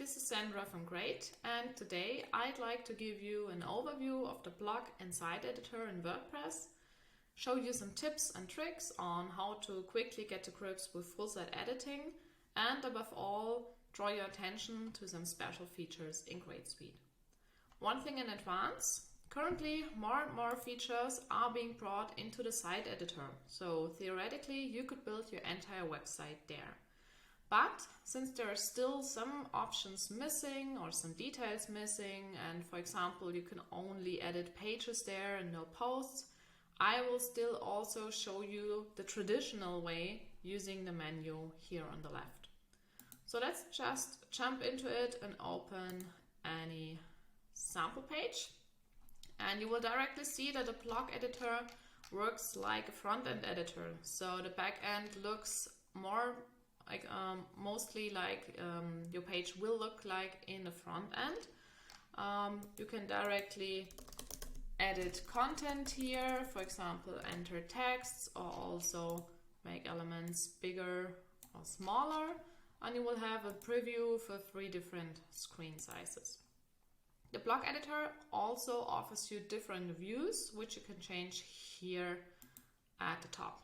This is Sandra from Greyd, and today I'd like to give you an overview of the blog and site editor in WordPress, show you some tips and tricks on how to quickly get to grips with full site editing, and above all, draw your attention to some special features in Greyd.Suite. One thing in advance, currently more and more features are being brought into the site editor, so theoretically you could build your entire website there. But since there are still some options missing or some details missing, and for example you can only edit pages there and no posts, I will still also show you the traditional way using the menu here on the left. So let's just jump into it and open any sample page, and you will directly see that the blog editor works like a front-end editor. So the back end looks more like mostly like your page will look like in the front end. You can directly edit content here, for example enter texts, or also make elements bigger or smaller, and you will have a preview for 3 different screen sizes. The blog editor also offers you different views, which you can change here at the top.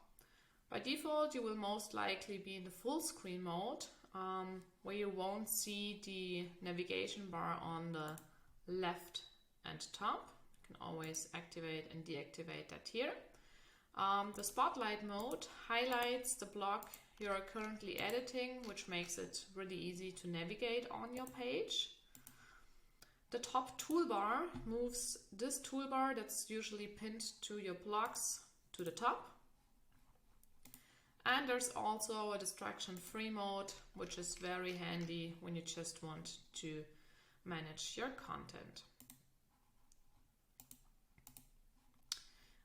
By default, you will most likely be in the full screen mode, where you won't see the navigation bar on the left and top. You can always activate and deactivate that here. The spotlight mode highlights the block you are currently editing, which makes it really easy to navigate on your page. The top toolbar moves this toolbar that's usually pinned to your blocks to the top. And there's also a distraction-free mode, which is very handy when you just want to manage your content.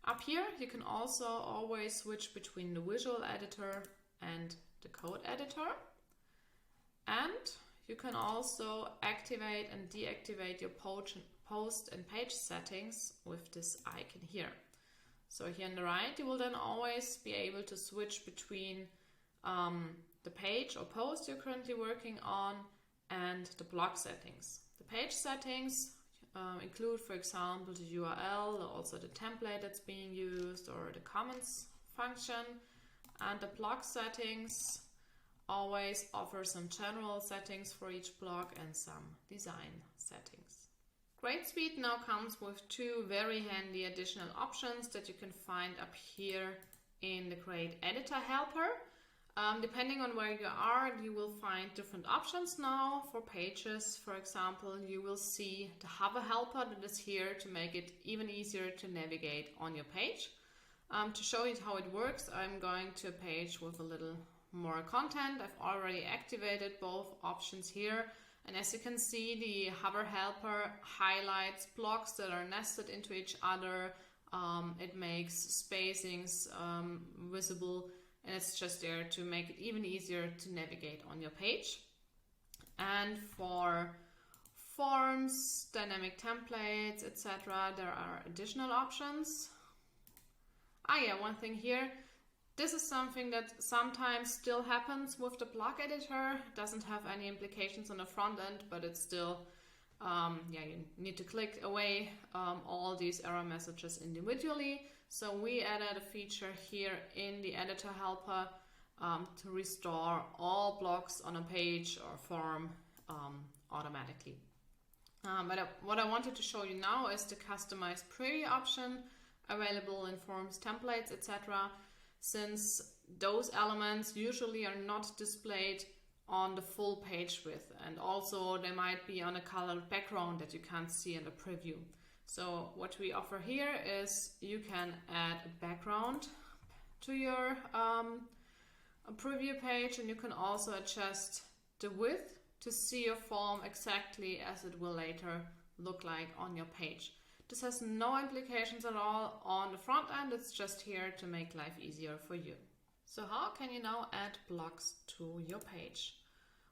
Up here, you can also always switch between the visual editor and the code editor. And you can also activate and deactivate your post and page settings with this icon here. So here on the right, you will then always be able to switch between the page or post you're currently working on and the blog settings. The page settings include, for example, the URL, also the template that's being used, or the comments function. And the blog settings always offer some general settings for each blog and some design settings. Greyd.Suite now comes with 2 very handy additional options that you can find up here in the Greyd Editor helper. Depending on where you are, you will find different options now. For pages, for example, you will see the hover helper that is here to make it even easier to navigate on your page. To show you how it works, I'm going to a page with a little more content. I've already activated both options here. And as you can see, the hover helper highlights blocks that are nested into each other. It makes spacings visible, and it's just there to make it even easier to navigate on your page. And for forms, dynamic templates, etc., there are additional options. One thing here. This is something that sometimes still happens with the blog editor. It doesn't have any implications on the front end, but it's still, you need to click away all these error messages individually. So we added a feature here in the editor helper to restore all blocks on a page or form automatically. What I wanted to show you now is the customized preview option available in forms, templates, etc. Since those elements usually are not displayed on the full page width, and also they might be on a colored background that you can't see in the preview. So what we offer here is you can add a background to your preview page, and you can also adjust the width to see your form exactly as it will later look like on your page. This has no implications at all on the front end, it's just here to make life easier for you. So how can you now add blocks to your page?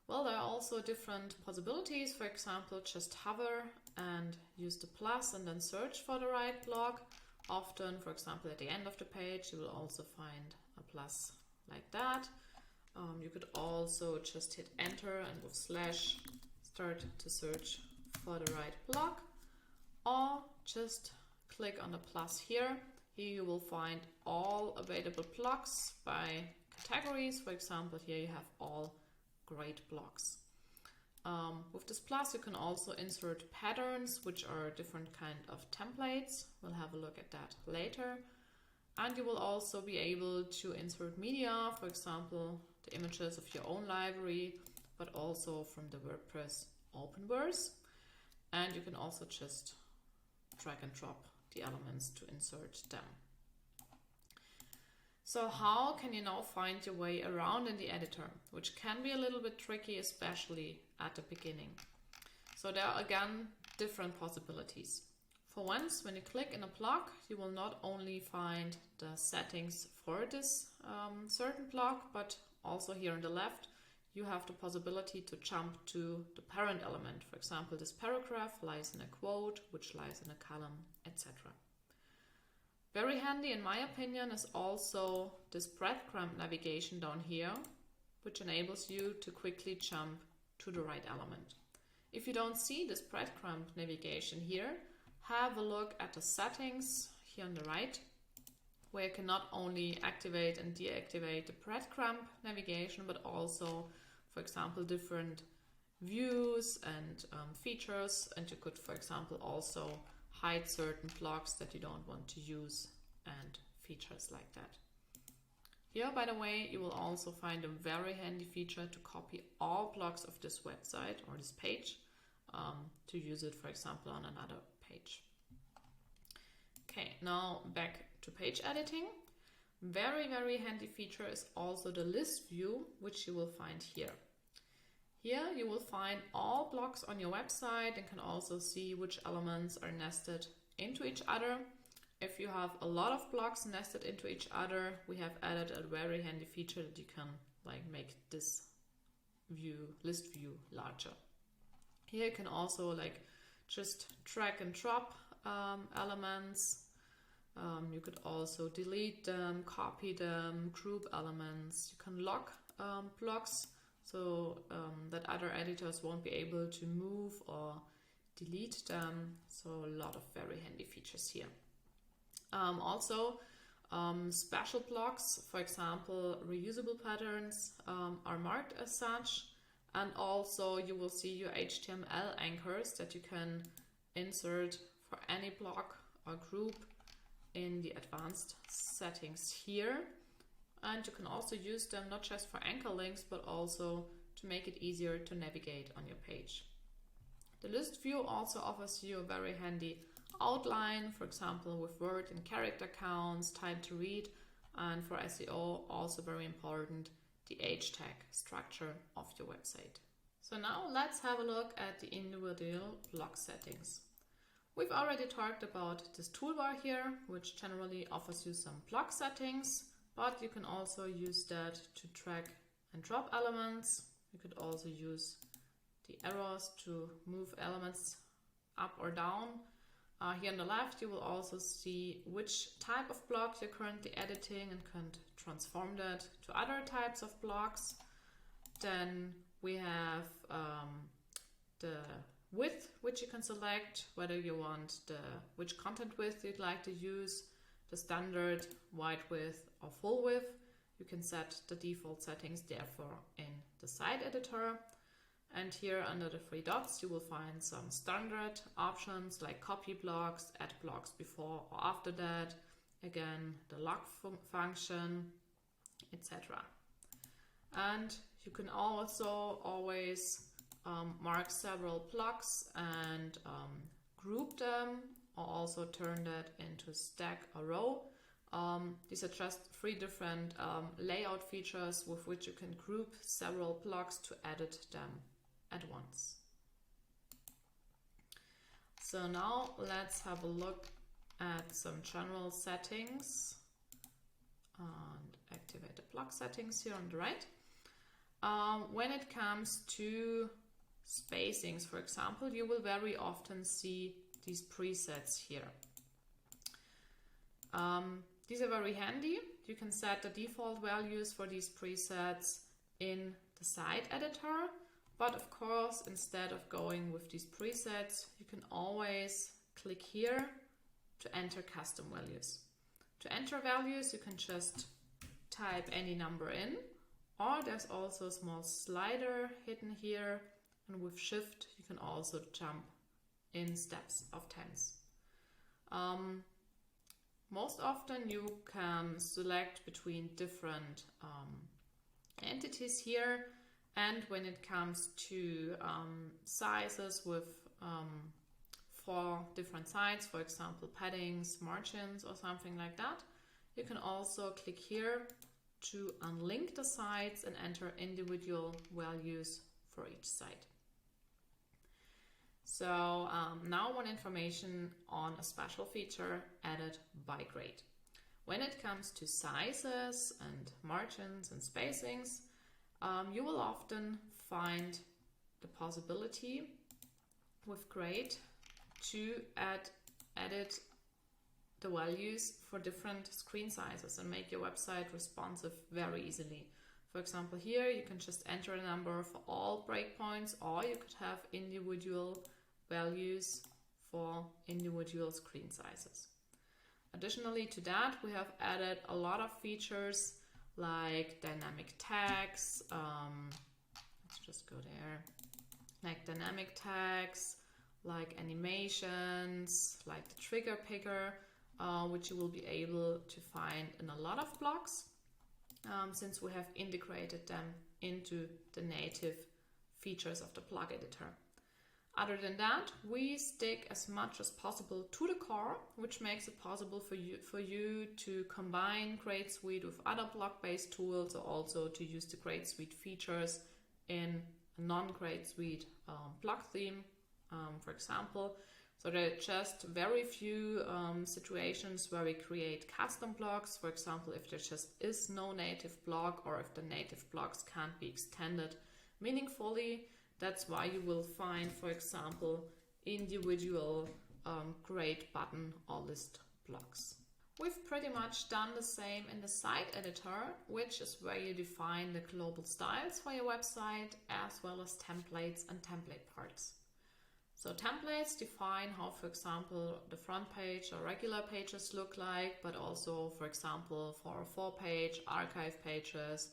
Well, there are also different possibilities. For example, just hover and use the plus and then search for the right block. Often, for example, at the end of the page, you will also find a plus like that. You could also just hit enter and with slash start to search for the right block, or just click on the plus here. Here you will find all available blocks by categories. For example, here you have all Greyd blocks. With this plus, you can also insert patterns, which are different kind of templates. We'll have a look at that later. And you will also be able to insert media, for example, the images of your own library, but also from the WordPress openverse. And you can also just drag and drop the elements to insert them. So how can you now find your way around in the editor, which can be a little bit tricky, especially at the beginning. So there are again different possibilities. For once, when you click in a block, you will not only find the settings for this certain block, but also here on the left, you have the possibility to jump to the parent element. For example, this paragraph lies in a quote, which lies in a column, etc. Very handy, in my opinion, is also this breadcrumb navigation down here, which enables you to quickly jump to the right element. If you don't see this breadcrumb navigation here, have a look at the settings here on the right, where you can not only activate and deactivate the breadcrumb navigation, but also, for example, different views and features. And you could, for example, also hide certain blocks that you don't want to use and features like that. Here, by the way, you will also find a very handy feature to copy all blocks of this website or this page to use it, for example, on another page. Okay, now back to page editing. Very, very handy feature is also the list view, which you will find here. Here you will find all blocks on your website and can also see which elements are nested into each other. If you have a lot of blocks nested into each other, we have added a very handy feature that you can make this list view larger. Here you can also just drag and drop elements. You could also delete them, copy them, group elements. You can lock blocks so that other editors won't be able to move or delete them. So a lot of very handy features here. Also, special blocks, for example, reusable patterns are marked as such. And also you will see your HTML anchors that you can insert for any block or group in the advanced settings here. And you can also use them not just for anchor links, but also to make it easier to navigate on your page. The list view also offers you a very handy outline, for example, with word and character counts, time to read, and for SEO, also very important, the H tag structure of your website. So now let's have a look at the individual block settings. We've already talked about this toolbar here, which generally offers you some block settings, but you can also use that to drag and drop elements. You could also use the arrows to move elements up or down. Here on the left, you will also see which type of block you're currently editing and can transform that to other types of blocks. Then we have the width, which you can select, whether you want which content width you'd like to use, the standard, wide width or full width. You can set the default settings therefore in the site editor. And here under the three dots, you will find some standard options like copy blocks, add blocks before or after that, again, the lock function, etc. And you can also always mark several blocks and group them, or also turn that into stack or row. These are just three different layout features with which you can group several blocks to edit them at once. So now let's have a look at some general settings and activate the block settings here on the right. When it comes to spacings, for example, you will very often see these presets here. These are very handy. You can set the default values for these presets in the site editor, But of course, instead of going with these presets, you can always click here to enter custom values. To enter values, you can just type any number in, or there's also a small slider hidden here, and with Shift you can also jump in steps of tens. Most often you can select between different entities here, and when it comes to sizes with 4 different sides, for example paddings, margins or something like that, you can also click here to unlink the sides and enter individual values for each side. So now one information on a special feature added by Greyd. When it comes to sizes and margins and spacings, you will often find the possibility with Greyd to edit the values for different screen sizes and make your website responsive very easily. For example, here you can just enter a number for all breakpoints, or you could have individual values for individual screen sizes. Additionally to that, we have added a lot of features like dynamic tags, let's just go there, like dynamic tags, like animations, like the trigger picker, which you will be able to find in a lot of blogs, since we have integrated them into the native features of the blog editor. Other than that, we stick as much as possible to the core, which makes it possible for you to combine Greyd.Suite with other blog-based tools, or also to use the Greyd.Suite features in a non-Greyd.Suite blog theme, for example. So there are just very few situations where we create custom blogs. For example, if there just is no native blog, or if the native blogs can't be extended meaningfully. That's why you will find, for example, individual Greyd button or list blocks. We've pretty much done the same in the site editor, which is where you define the global styles for your website, as well as templates and template parts. So templates define how, for example, the front page or regular pages look like, but also, for example, for 4-page archive pages,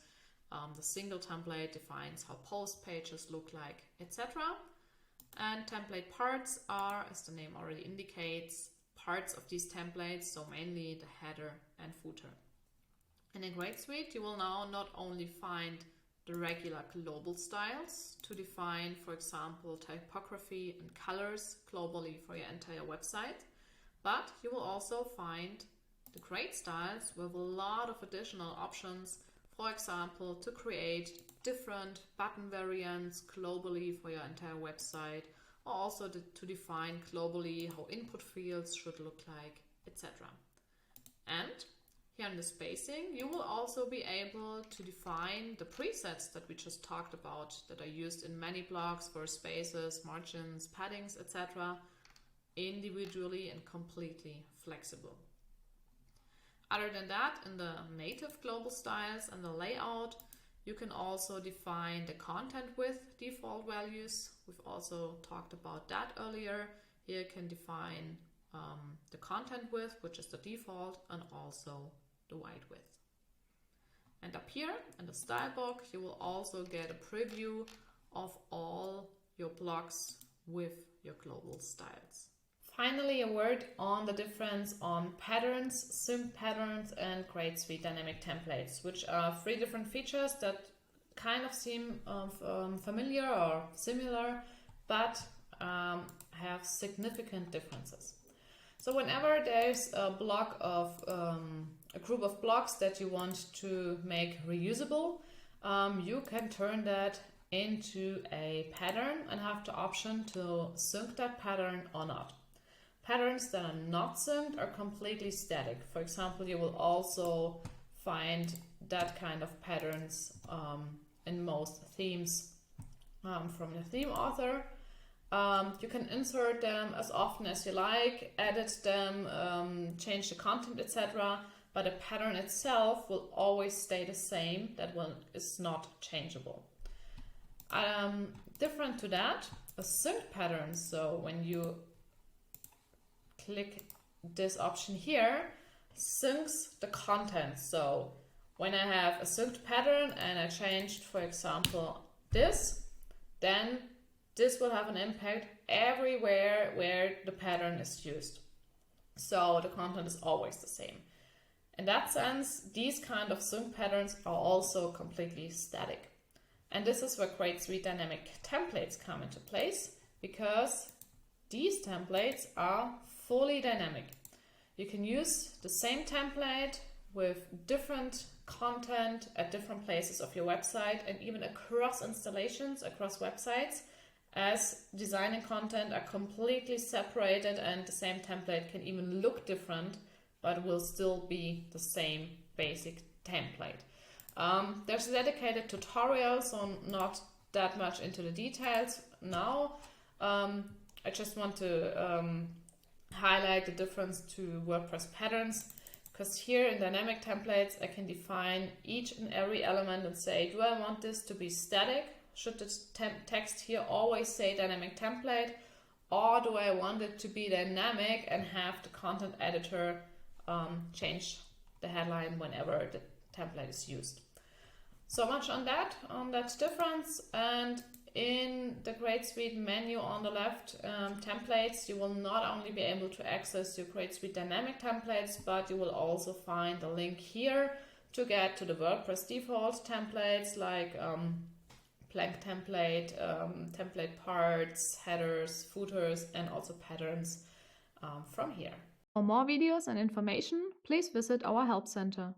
the single template defines how post pages look like, etc. And template parts are, as the name already indicates, parts of these templates, so mainly the header and footer. And in Greyd.Suite, you will now not only find the regular global styles to define, for example, typography and colors globally for your entire website, but you will also find the Greyd styles with a lot of additional options. For example, to create different button variants globally for your entire website, or also to define globally how input fields should look like, etc. And here in the spacing, you will also be able to define the presets that we just talked about, that are used in many blogs for spaces, margins, paddings, etc., individually and completely flexible. Other than that, in the native global styles and the layout, you can also define the content width default values. We've also talked about that earlier. Here you can define the content width, which is the default, and also the wide width. And up here in the style box, you will also get a preview of all your blogs with your global styles. Finally, a word on the difference on patterns, sim patterns, and Greyd.Suite dynamic templates, which are 3 different features that kind of seem familiar or similar, but have significant differences. So whenever there's a block of a group of blocks that you want to make reusable, you can turn that into a pattern and have the option to sync that pattern or not. Patterns that are not synced are completely static. For example, you will also find that kind of patterns in most themes from the theme author. You can insert them as often as you like, edit them, change the content, etc. But the pattern itself will always stay the same. That one is not changeable. Different to that, a sync pattern. So when you click this option here, syncs the content. So when I have a synced pattern and I changed, for example, this, then this will have an impact everywhere where the pattern is used. So the content is always the same. In that sense, these kind of sync patterns are also completely static. And this is where Greyd.Suite dynamic templates come into place, because these templates are fully dynamic. You can use the same template with different content at different places of your website and even across installations, across websites, as design and content are completely separated, and the same template can even look different, but will still be the same basic template. There's a dedicated tutorial, so not that much into the details now. I just want to highlight the difference to WordPress patterns, because here in dynamic templates I can define each and every element and say, do I want this to be static? Should the text here always say dynamic template, or do I want it to be dynamic and have the content editor change the headline whenever the template is used? So much on that difference. And in the Greyd.Suite menu on the left, templates, you will not only be able to access your Greyd.Suite dynamic templates, but you will also find a link here to get to the WordPress default templates like blank template, template parts, headers, footers, and also patterns from here. For more videos and information, please visit our Help Center.